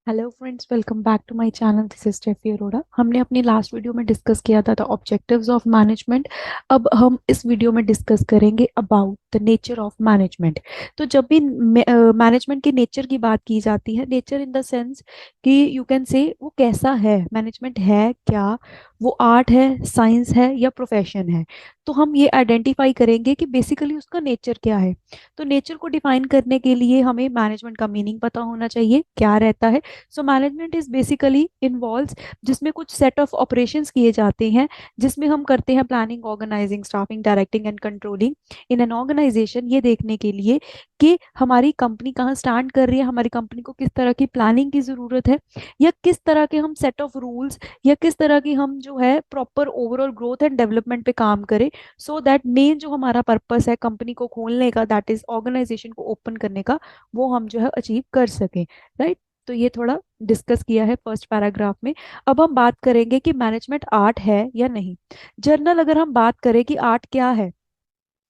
Hello friends, welcome back to my channel. This is Steffi Arora. हमने अपनी last video में discuss किया था द ऑब्जेक्टिव्स ऑफ मैनेजमेंट। अब हम इस वीडियो में डिस्कस करेंगे about the nature of management. तो जब भी मैनेजमेंट के नेचर की बात की जाती है, नेचर इन द सेंस कि यू कैन से वो कैसा है, मैनेजमेंट है क्या, वो आर्ट है, साइंस है या प्रोफेशन है। तो हम ये आइडेंटिफाई करेंगे कि बेसिकली उसका नेचर क्या है। तो नेचर को डिफाइन करने के लिए हमें मैनेजमेंट का मीनिंग पता होना चाहिए, क्या रहता है। So management is basically involves जिसमें कुछ सेट ऑफ ऑपरेशंस किए जाते हैं, जिसमें हम करते हैं planning, organising, staffing, directing and controlling in an organisation, ये देखने के लिए कि हमारी कंपनी कहाँ स्टैंड कर रही है, हमारी कंपनी को किस तरह की प्लानिंग की जरूरत है, या किस तरह के हम सेट ऑफ रूल्स या किस तरह की हम जो है proper overall growth and development पे काम करें। सो दैट मेन जो हमारा पर्पस है कंपनी को खोलने का, दैट इज ऑर्गेनाइजेशन को ओपन करने का, वो हम जो है अचीव कर सकें। राइट। तो ये थोड़ा डिस्कस किया है फर्स्ट पैराग्राफ में। अब हम बात करेंगे कि मैनेजमेंट आर्ट है या नहीं। जर्नल अगर हम बात करें कि आर्ट क्या है,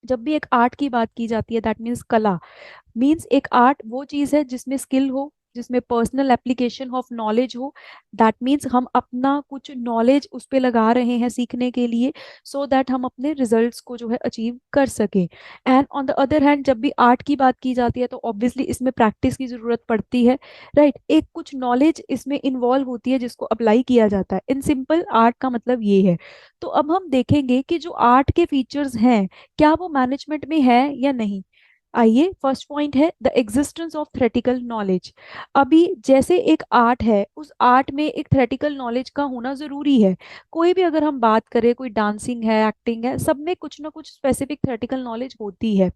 जब भी एक आर्ट की बात की जाती है दैट मीन्स कला। मीन्स एक आर्ट वो चीज है जिसमें स्किल हो, जिसमें पर्सनल एप्लीकेशन ऑफ नॉलेज हो। दैट मीन्स हम अपना कुछ नॉलेज उस पे लगा रहे हैं सीखने के लिए, सो दैट हम अपने रिजल्ट्स को जो है अचीव कर सकें। And on the other hand जब भी आर्ट की बात की जाती है तो ऑब्वियसली इसमें प्रैक्टिस की जरूरत पड़ती है। राइट। एक कुछ नॉलेज इसमें इन्वॉल्व होती है जिसको अप्लाई किया जाता है। इन सिंपल आर्ट का मतलब ये है। तो अब हम देखेंगे कि जो आर्ट के फीचर्स हैं, क्या वो मैनेजमेंट में है या नहीं। आइए, फर्स्ट पॉइंट है the existence of theoretical knowledge. अभी जैसे एक आर्ट है, उस आर्ट में एक थ्रेटिकल नॉलेज का होना जरूरी है। कोई भी अगर हम बात करें, कोई डांसिंग है, एक्टिंग है, सब में कुछ ना कुछ स्पेसिफिक थ्रेटिकल नॉलेज होती है।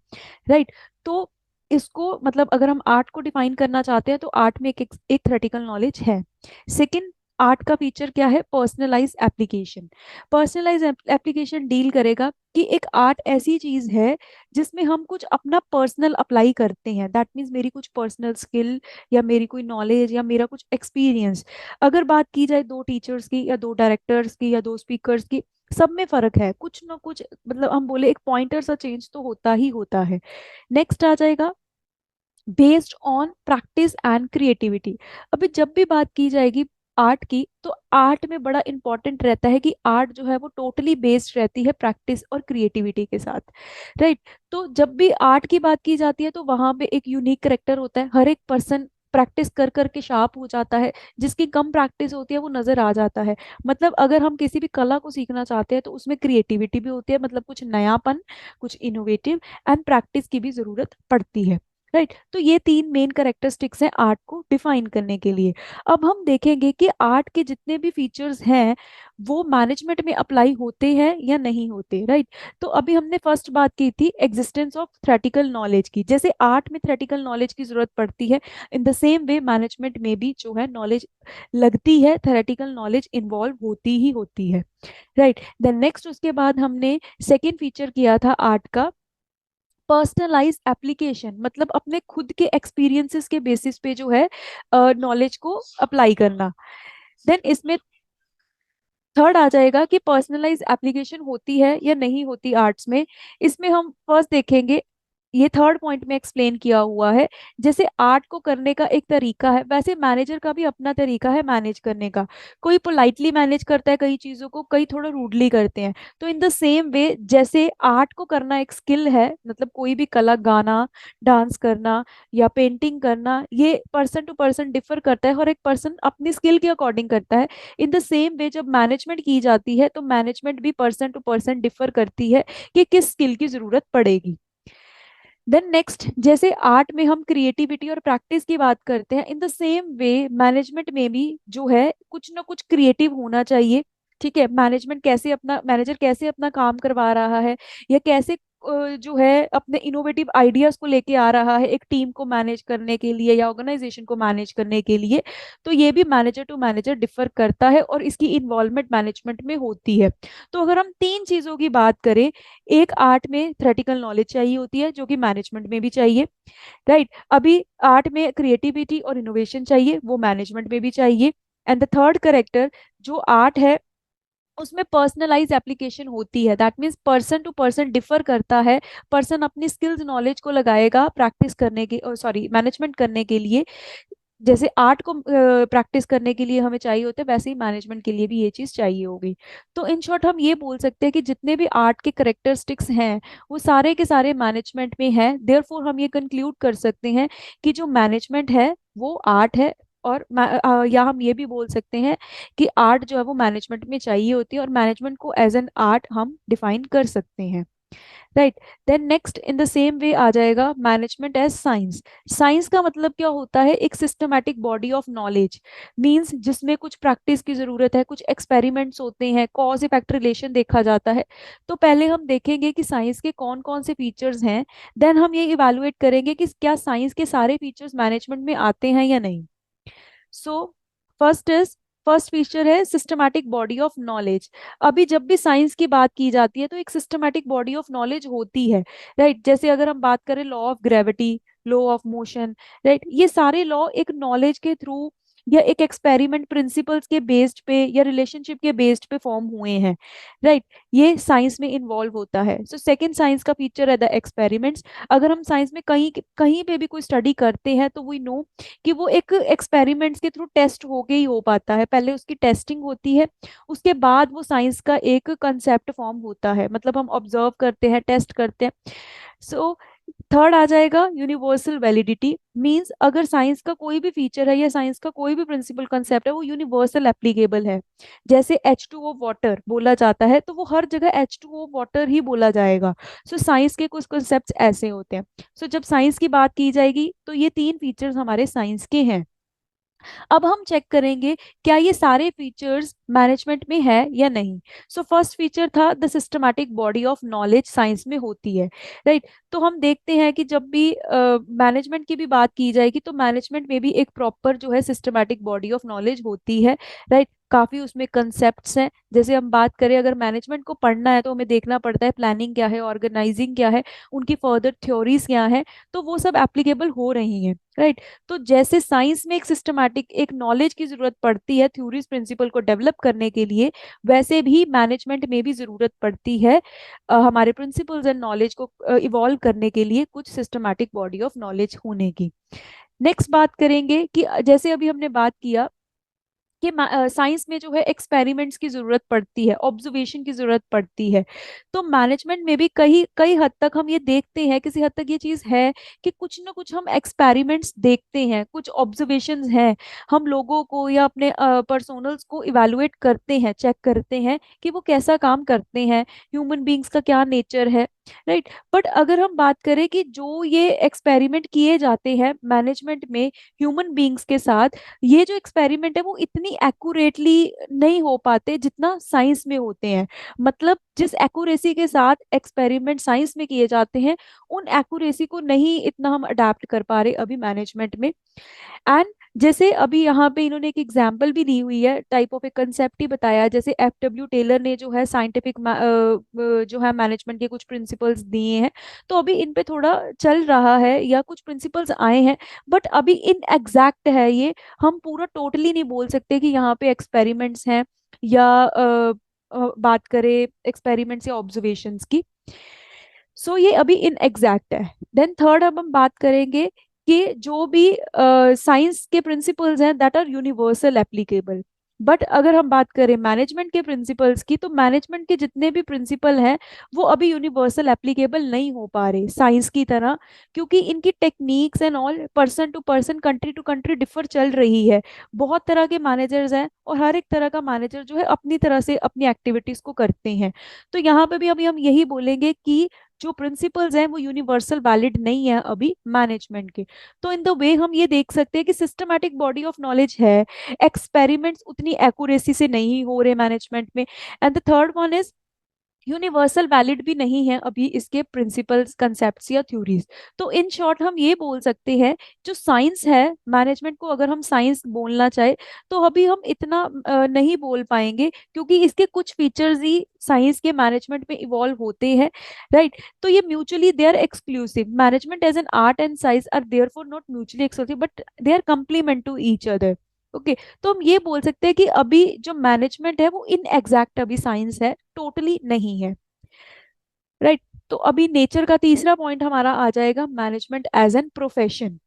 राइट। तो इसको मतलब अगर हम आर्ट को डिफाइन करना चाहते हैं तो आर्ट में एक थ्रेटिकल नॉलेज है। सेकंड, आर्ट का फीचर क्या है, personalise application. Personalise application deal करेगा कि एक आर्ट ऐसी चीज है जिसमें हम कुछ अपना पर्सनल अप्लाई करते हैं। दैट मीन्स मेरी कुछ पर्सनल स्किल या मेरी कोई नॉलेज या मेरा कुछ एक्सपीरियंस। अगर बात की जाए दो टीचर्स की या दो डायरेक्टर्स की या दो स्पीकर्स की, सब में फर्क है, कुछ ना कुछ मतलब हम बोले एक पॉइंटर सा चेंज तो होता ही होता है। नेक्स्ट आ जाएगा based on practice and creativity. अभी जब भी बात की जाएगी आर्ट की, तो आर्ट में बड़ा इंपॉर्टेंट रहता है कि आर्ट जो है वो टोटली बेस्ड रहती है प्रैक्टिस और क्रिएटिविटी के साथ। राइट। तो जब भी आर्ट की बात की जाती है तो वहां पे एक यूनिक करेक्टर होता है। हर एक पर्सन प्रैक्टिस कर करके शार्प हो जाता है, जिसकी कम प्रैक्टिस होती है वो नजर आ जाता है। मतलब अगर हम किसी भी कला को सीखना चाहते हैं तो उसमें क्रिएटिविटी भी होती है, मतलब कुछ नयापन, कुछ इनोवेटिव एंड प्रैक्टिस की भी जरूरत पड़ती है। राइट। तो ये तीन मेन कैरेक्टरिस्टिक्स हैं आर्ट को डिफाइन करने के लिए। अब हम देखेंगे कि आर्ट के जितने भी फीचर्स हैं वो मैनेजमेंट में अप्लाई होते हैं या नहीं होते। राइट। तो अभी हमने फर्स्ट बात की थी एग्जिस्टेंस ऑफ थ्रेटिकल नॉलेज की। जैसे आर्ट में थ्रेटिकल नॉलेज की जरूरत पड़ती है, in the same way management में भी जो है नॉलेज लगती है, थ्रेटिकल नॉलेज इन्वॉल्व होती ही होती है। राइट। देन नेक्स्ट उसके बाद हमने सेकेंड फीचर किया था आर्ट का पर्सनलाइज एप्लीकेशन, मतलब अपने खुद के एक्सपीरियंसेस के बेसिस पे जो है नॉलेज को अप्लाई करना। देन इसमें थर्ड आ जाएगा कि पर्सनलाइज एप्लीकेशन होती है या नहीं होती आर्ट्स में। इसमें हम फर्स्ट देखेंगे, ये थर्ड पॉइंट में एक्सप्लेन किया हुआ है। जैसे आर्ट को करने का एक तरीका है, वैसे मैनेजर का भी अपना तरीका है मैनेज करने का। कोई पोलाइटली मैनेज करता है कई चीजों को, कई थोड़ा रूडली करते हैं। तो इन द सेम वे जैसे आर्ट को करना एक स्किल है, मतलब कोई भी कला, गाना, डांस करना या पेंटिंग करना, ये पर्सन टू पर्सन डिफर करता है और एक पर्सन अपनी स्किल के अकॉर्डिंग करता है। इन द सेम वे जब मैनेजमेंट की जाती है तो मैनेजमेंट भी पर्सन टू पर्सन डिफर करती है कि किस स्किल की जरूरत पड़ेगी। देन नेक्स्ट, जैसे आर्ट में हम क्रिएटिविटी और प्रैक्टिस की बात करते हैं, इन द सेम वे मैनेजमेंट में भी जो है कुछ ना कुछ क्रिएटिव होना चाहिए। ठीक है। मैनेजर कैसे अपना काम करवा रहा है, या कैसे जो है अपने इनोवेटिव आइडियाज को लेके आ रहा है एक टीम को मैनेज करने के लिए या ऑर्गेनाइजेशन को मैनेज करने के लिए। तो ये भी मैनेजर टू मैनेजर डिफर करता है और इसकी इन्वॉल्वमेंट मैनेजमेंट में होती है। तो अगर हम तीन चीजों की बात करें, एक आर्ट में थ्रेटिकल नॉलेज चाहिए होती है जो कि मैनेजमेंट में भी चाहिए। राइट। अभी आर्ट में क्रिएटिविटी और इनोवेशन चाहिए, वो मैनेजमेंट में भी चाहिए। एंड द थर्ड करेक्टर जो आर्ट है उसमें पर्सनलाइज एप्लीकेशन होती है। That means person to person differ करता है। पर्सन अपनी स्किल्स नॉलेज को लगाएगा प्रैक्टिस करने के, सॉरी, मैनेजमेंट करने के लिए। जैसे आर्ट को प्रैक्टिस करने के लिए हमें चाहिए होते हैं, वैसे ही मैनेजमेंट के लिए भी ये चीज़ चाहिए होगी। तो इन शॉर्ट हम ये बोल सकते हैं कि जितने भी आर्ट के करेक्टरिस्टिक्स हैं वो सारे के सारे मैनेजमेंट में हैं। देयरफॉर हम ये कंक्लूड कर सकते हैं कि जो मैनेजमेंट है वो आर्ट है। और या हम ये भी बोल सकते हैं कि आर्ट जो है वो मैनेजमेंट में चाहिए होती है, और मैनेजमेंट को एज एन आर्ट हम डिफाइन कर सकते हैं। Right. Then next in the same way आ जाएगा मैनेजमेंट एज साइंस। साइंस का मतलब क्या होता है? एक systematic body of knowledge, means जिसमें कुछ प्रैक्टिस की जरूरत है, कुछ एक्सपेरिमेंट्स होते हैं, कॉज इफेक्ट रिलेशन देखा जाता है। तो पहले हम देखेंगे कि साइंस के कौन कौन से फीचर्स हैं, देन हम ये इवेलुएट करेंगे कि क्या साइंस के सारे फीचर्स मैनेजमेंट में आते हैं या नहीं। So first is first feature है सिस्टमैटिक बॉडी ऑफ नॉलेज। अभी जब भी साइंस की बात की जाती है तो एक सिस्टमैटिक बॉडी ऑफ नॉलेज होती है। राइट। जैसे अगर हम बात करें law of gravity, law of motion, right, ये सारे लॉ एक नॉलेज के थ्रू या एक एक्सपेरिमेंट प्रिंसिपल्स के बेस्ड पे या रिलेशनशिप के बेस्ड पे फॉर्म हुए हैं। राइट। ये साइंस में इन्वॉल्व होता है। सो सेकंड साइंस का फीचर है द एक्सपेरिमेंट्स। अगर हम साइंस में कहीं कहीं पे भी कोई स्टडी करते हैं तो वी नो कि वो एक एक्सपेरिमेंट्स के थ्रू टेस्ट होके ही हो पाता है। पहले उसकी टेस्टिंग होती है, उसके बाद वो साइंस का एक कंसेप्ट फॉर्म होता है, मतलब हम ऑब्जर्व करते हैं, टेस्ट करते हैं। सो थर्ड आ जाएगा यूनिवर्सल वैलिडिटी। मींस अगर साइंस का कोई भी फीचर है या साइंस का कोई भी प्रिंसिपल कंसेप्ट है वो यूनिवर्सल एप्लीकेबल है। जैसे H2O वाटर बोला जाता है तो वो हर जगह H2O वाटर ही बोला जाएगा। सो साइंस के कुछ कंसेप्ट ऐसे होते हैं। सो जब साइंस की बात की जाएगी तो ये तीन फीचर्स हमारे साइंस के हैं। अब हम चेक करेंगे क्या ये सारे फीचर्स मैनेजमेंट में है या नहीं। सो फर्स्ट फीचर था the systematic body of knowledge science में होती है। राइट। तो हम देखते हैं कि जब भी मैनेजमेंट की भी बात की जाएगी तो मैनेजमेंट में भी एक प्रॉपर जो है सिस्टमैटिक बॉडी ऑफ नॉलेज होती है। राइट। काफी उसमें कंसेप्ट्स हैं। जैसे हम बात करें अगर मैनेजमेंट को पढ़ना है तो हमें देखना पड़ता है प्लानिंग क्या है, ऑर्गेनाइजिंग क्या है, उनकी फर्दर थ्योरीज क्या है, तो वो सब एप्लीकेबल हो रही हैं। राइट। तो जैसे साइंस में एक सिस्टमैटिक एक नॉलेज की जरूरत पड़ती है थ्योरीज प्रिंसिपल को डेवलप करने के लिए, वैसे भी मैनेजमेंट में भी जरूरत पड़ती है हमारे प्रिंसिपल्स एंड नॉलेज को इवॉल्व करने के लिए कुछ सिस्टमैटिक बॉडी ऑफ नॉलेज होने की। नेक्स्ट बात करेंगे कि जैसे अभी हमने बात किया कि साइंस में जो है एक्सपेरिमेंट्स की जरूरत पड़ती है, ऑब्जर्वेशन की जरूरत पड़ती है। तो मैनेजमेंट में भी कई कई हद तक हम ये देखते हैं, किसी हद तक ये चीज है कि कुछ ना कुछ हम एक्सपेरिमेंट्स देखते हैं, कुछ ऑब्जर्वेशंस हैं, हम लोगों को या अपने पर्सोनल्स को इवेलुएट करते हैं, चेक करते हैं कि वो कैसा काम करते हैं, ह्यूमन बींग्स का क्या नेचर है। राइट। बट अगर हम बात करें कि जो ये एक्सपेरिमेंट किए जाते हैं मैनेजमेंट में ह्यूमन बींग्स के साथ, ये जो एक्सपेरिमेंट है वो इतनी एक्यूरेटली नहीं हो पाते जितना साइंस में होते हैं। मतलब जिस एक्यूरेसी के साथ एक्सपेरिमेंट साइंस में किए जाते हैं उन एक्यूरेसी को नहीं इतना हम अडाप्ट कर पा रहे अभी मैनेजमेंट में। एंड जैसे अभी यहाँ पे इन्होंने एक एग्जाम्पल भी दी हुई है, टाइप ऑफ एक कंसेप्ट ही बताया है। जैसे F.W. टेलर ने जो है साइंटिफिक जो है मैनेजमेंट के कुछ प्रिंसिपल्स दिए हैं, तो अभी इन पे थोड़ा चल रहा है या कुछ प्रिंसिपल्स आए हैं, बट अभी इन एग्जैक्ट है ये। हम पूरा टोटली नहीं बोल सकते कि यहाँ पे एक्सपेरिमेंट्स हैं या बात करें एक्सपेरिमेंट्स या ऑब्जर्वेशंस की। सो ये अभी इनएग्जैक्ट है। देन थर्ड अब हम बात करेंगे कि जो भी साइंस के प्रिंसिपल्स हैं that are universal applicable. But अगर हम बात करें मैनेजमेंट के प्रिंसिपल्स की तो मैनेजमेंट के जितने भी प्रिंसिपल हैं वो अभी यूनिवर्सल एप्लीकेबल नहीं हो पा रहे साइंस की तरह, क्योंकि इनकी techniques and all person to person country to country differ चल रही है। बहुत तरह के मैनेजर्स हैं और हर एक तरह का मैनेजर जो है अपनी तरह से अपनी एक्टिविटीज को करते हैं। तो यहाँ पे भी अभी हम यही बोलेंगे कि जो प्रिंसिपल्स हैं वो यूनिवर्सल वैलिड नहीं है अभी मैनेजमेंट के। तो इन द वे हम ये देख सकते हैं कि सिस्टमैटिक बॉडी ऑफ नॉलेज है, एक्सपेरिमेंट्स उतनी एक्यूरेसी से नहीं हो रहे मैनेजमेंट में। And the third one is universal valid भी नहीं है अभी इसके प्रिंसिपल्स कंसेप्ट्स या थ्योरीज। तो इन शॉर्ट हम ये बोल सकते हैं जो साइंस है मैनेजमेंट को अगर हम साइंस बोलना चाहे तो अभी हम इतना नहीं बोल पाएंगे, क्योंकि इसके कुछ फीचर्स ही साइंस के मैनेजमेंट में इवॉल्व होते हैं। राइट। तो ये mutually they are exclusive, management as an art and science are therefore not mutually exclusive but they are complement to each other. Okay. तो हम ये बोल सकते हैं कि अभी जो मैनेजमेंट है वो इन एग्जैक्ट अभी साइंस है, टोटली नहीं है। राइट। तो अभी नेचर का तीसरा पॉइंट हमारा आ जाएगा management as an profession.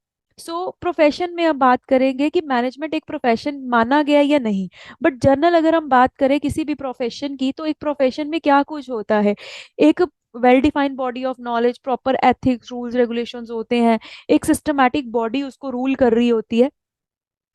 So profession में अब बात करेंगे कि मैनेजमेंट एक प्रोफेशन माना गया या नहीं। बट जनरल अगर हम बात करें किसी भी प्रोफेशन की, तो एक प्रोफेशन में क्या कुछ होता है, एक well defined body of knowledge, proper ethics rules regulations होते हैं, एक सिस्टमैटिक बॉडी उसको रूल कर रही होती है।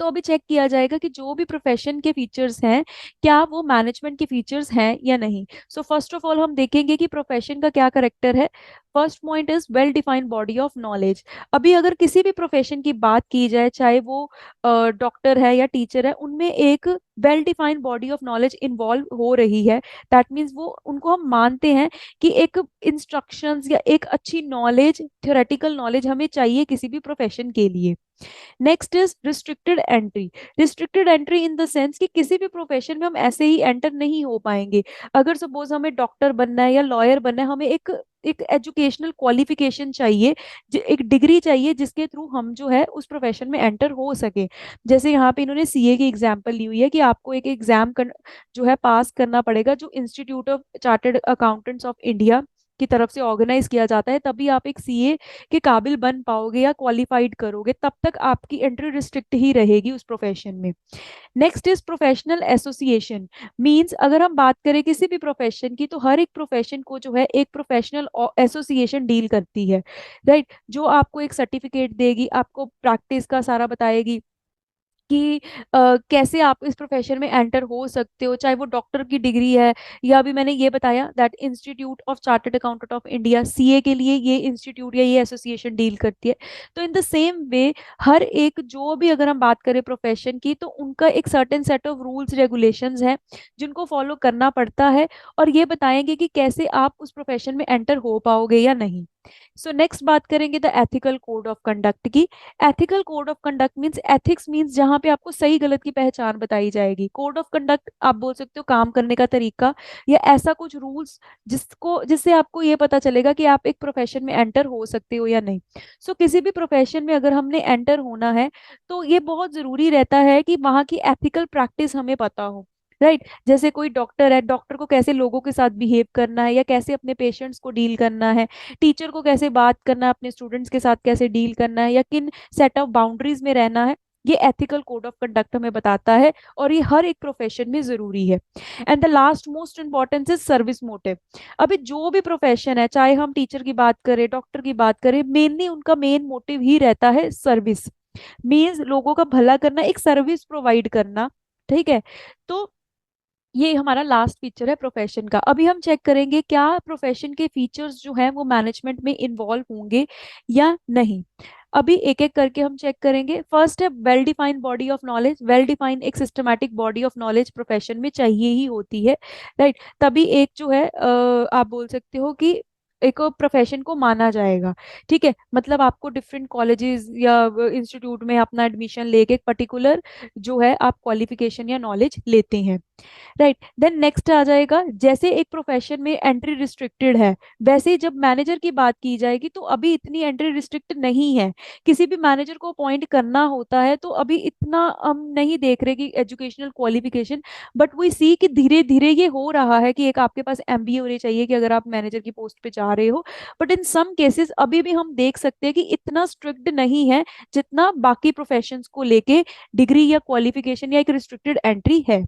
तो अभी चेक किया जाएगा कि जो भी प्रोफेशन के फीचर्स हैं क्या वो मैनेजमेंट के फीचर्स हैं या नहीं। सो फर्स्ट ऑफ ऑल हम देखेंगे कि प्रोफेशन का क्या करेक्टर है। First point is well defined body of knowledge. अभी अगर किसी भी प्रोफेशन की बात की जाए, चाहे वो डॉक्टर है या टीचर है, उनमें एक well defined body of knowledge involve हो रही है। दैट मीन्स वो उनको हम मानते हैं कि एक इंस्ट्रक्शंस या एक अच्छी नॉलेज, थ्योरेटिकल नॉलेज हमें चाहिए किसी भी प्रोफेशन के लिए। Next is restricted entry. Restricted entry in the sense कि किसी भी प्रोफेशन में हम ऐसे ही एंटर नहीं हो पाएंगे। अगर सपोज हमें डॉक्टर बनना है या लॉयर बनना है, हमें एक एक एजुकेशनल क्वालिफिकेशन चाहिए, एक डिग्री चाहिए जिसके थ्रू हम जो है उस प्रोफेशन में एंटर हो सके। जैसे यहाँ पे इन्होंने सीए की एग्जांपल ली हुई है कि आपको एक एग्जाम जो है पास करना पड़ेगा, जो institute of chartered accountants of India की तरफ से ऑर्गेनाइज किया जाता है, तभी आप एक सीए के काबिल बन पाओगे या क्वालिफाइड करोगे। तब तक आपकी एंट्री रिस्ट्रिक्ट ही रहेगी उस प्रोफेशन में। Next is professional association. Means अगर हम बात करें किसी भी प्रोफेशन की, तो हर एक प्रोफेशन को जो है एक प्रोफेशनल एसोसिएशन डील करती है, राइट, जो आपको एक सर्टिफिकेट देगी, आपको प्रैक्टिस का सारा बताएगी कि कैसे आप इस प्रोफेशन में एंटर हो सकते हो, चाहे वो डॉक्टर की डिग्री है, या अभी मैंने ये बताया that institute of chartered accountant of India, CA के लिए ये इंस्टीट्यूट या ये एसोसिएशन डील करती है। तो इन द सेम वे हर एक जो भी अगर हम बात करें प्रोफेशन की, तो उनका एक certain set of rules regulations है जिनको फॉलो करना पड़ता है, और ये बताएंगे कि कैसे आप उस प्रोफेशन में एंटर हो पाओगे या नहीं। सो नेक्स्ट बात करेंगे the ethical code of conduct की। Ethical code of conduct means, ethics means जहां पे आपको सही गलत की पहचान बताई जाएगी। कोड ऑफ कंडक्ट आप बोल सकते हो काम करने का तरीका, या ऐसा कुछ रूल्स जिससे आपको ये पता चलेगा कि आप एक प्रोफेशन में एंटर हो सकते हो या नहीं। सो किसी भी प्रोफेशन में अगर हमने एंटर होना है, तो ये बहुत जरूरी रहता है कि वहाँ की एथिकल प्रैक्टिस हमें पता हो, राइट। जैसे कोई डॉक्टर है, डॉक्टर को कैसे लोगों के साथ बिहेव करना है या कैसे अपने पेशेंट्स को डील करना है, टीचर को कैसे बात करना है, अपने स्टूडेंट्स के साथ कैसे डील करना है, या किन सेट ऑफ बाउंड्रीज में रहना है, ये एथिकल कोड ऑफ कंडक्ट हमें बताता है, और ये हर एक प्रोफेशन में जरूरी है। And the last most importance is service motive. अभी जो भी प्रोफेशन है, चाहे हम टीचर की बात करें, डॉक्टर की बात करें, मेनली उनका मेन मोटिव ही रहता है सर्विस। मीन्स लोगों का भला करना, एक सर्विस प्रोवाइड करना, ठीक है। तो ये हमारा लास्ट फीचर है प्रोफेशन का। अभी हम चेक करेंगे क्या प्रोफेशन के फीचर्स जो हैं वो मैनेजमेंट में इन्वॉल्व होंगे या नहीं। अभी एक एक करके हम चेक करेंगे। फर्स्ट है well defined body of knowledge. Well defined एक systematic body of knowledge profession में चाहिए ही होती है, राइट। तभी एक जो है आप बोल सकते हो कि एक प्रोफेशन को माना जाएगा, ठीक है। मतलब आपको डिफरेंट कॉलेजेस या इंस्टीट्यूट में अपना एडमिशन लेके एक पर्टिकुलर जो है आप क्वालिफिकेशन या नॉलेज लेते हैं, राइट। देन नेक्स्ट आ जाएगा, जैसे एक प्रोफेशन में एंट्री रिस्ट्रिक्टेड है, वैसे ही जब मैनेजर की बात की जाएगी तो अभी इतनी एंट्री रिस्ट्रिक्ट नहीं है। किसी भी मैनेजर को अपॉइंट करना होता है तो अभी इतना हम नहीं देख रहे कि एजुकेशनल क्वालिफिकेशन, बट वी सी कि धीरे धीरे ये हो रहा है कि एक आपके पास एमबीए होनी चाहिए कि अगर आप मैनेजर की पोस्ट पे जा रहे हो। बट इन सम केसेस अभी भी हम देख सकते हैं कि इतना स्ट्रिक्ट नहीं है जितना बाकी प्रोफेशंस को लेके डिग्री या क्वालिफिकेशन या एक रिस्ट्रिक्टेड एंट्री है।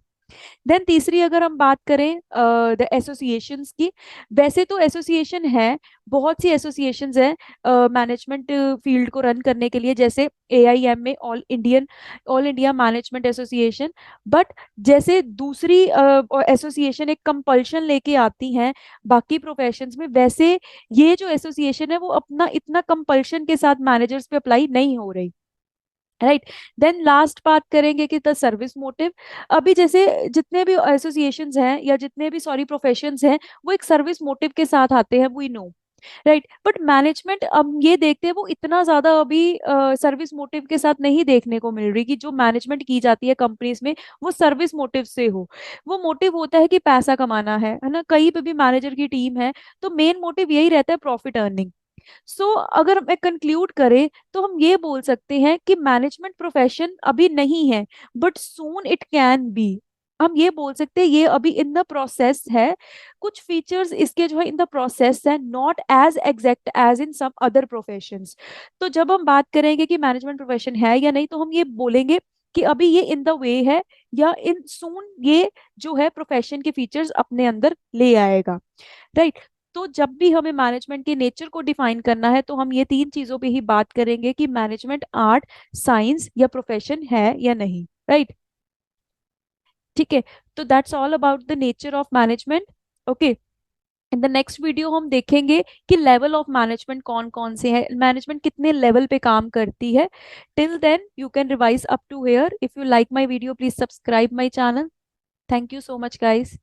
देन तीसरी अगर हम बात करें द एसोसिएशंस की, वैसे तो एसोसिएशन है, बहुत सी एसोसिएशंस हैं मैनेजमेंट फील्ड को रन करने के लिए, जैसे एआईएम में all India management association. But जैसे दूसरी एसोसिएशन एक कंपल्शन लेके आती हैं बाकी प्रोफेशंस में, वैसे ये जो एसोसिएशन है वो अपना इतना कंपल्शन के साथ मैनेजर्स पे अप्लाई नहीं हो रही, राइट। देन लास्ट बात करेंगे कि द सर्विस मोटिव। अभी जैसे जितने भी एसोसिएशंस हैं या जितने भी सॉरी प्रोफेशंस हैं, वो एक सर्विस मोटिव के साथ आते हैं, we know, right. But management अब ये देखते हैं वो इतना ज्यादा अभी सर्विस मोटिव के साथ नहीं देखने को मिल रही कि जो मैनेजमेंट की जाती है कंपनीज में वो सर्विस मोटिव से हो। वो मोटिव होता है कि पैसा कमाना है ना। कहीं पे भी मैनेजर की टीम है तो मेन मोटिव यही रहता है प्रॉफिट अर्निंग। सो अगर मैं कंक्लूड करें तो हम ये बोल सकते हैं कि मैनेजमेंट प्रोफेशन अभी नहीं है, but soon it can be. हम ये बोल सकते हैं ये अभी इन द प्रोसेस है, कुछ फीचर्स इसके जो है इन द प्रोसेस है, not as exact as in some other professions. तो जब हम बात करेंगे कि मैनेजमेंट प्रोफेशन है या नहीं, तो हम ये बोलेंगे कि अभी ये इन द वे है, या इन सून ये जो है प्रोफेशन के फीचर्स अपने अंदर ले आएगा, राइट। तो जब भी हमें मैनेजमेंट के नेचर को डिफाइन करना है, तो हम ये तीन चीजों पे ही बात करेंगे कि मैनेजमेंट आर्ट, साइंस या प्रोफेशन है या नहीं, राइट। ठीक है, तो that's all about the nature of management. Okay, in the next video हम देखेंगे कि लेवल ऑफ मैनेजमेंट कौन कौन से हैं, मैनेजमेंट कितने लेवल पे काम करती है। Till then you can revise up to here. If you like my video please subscribe my channel. Thank you so much guys.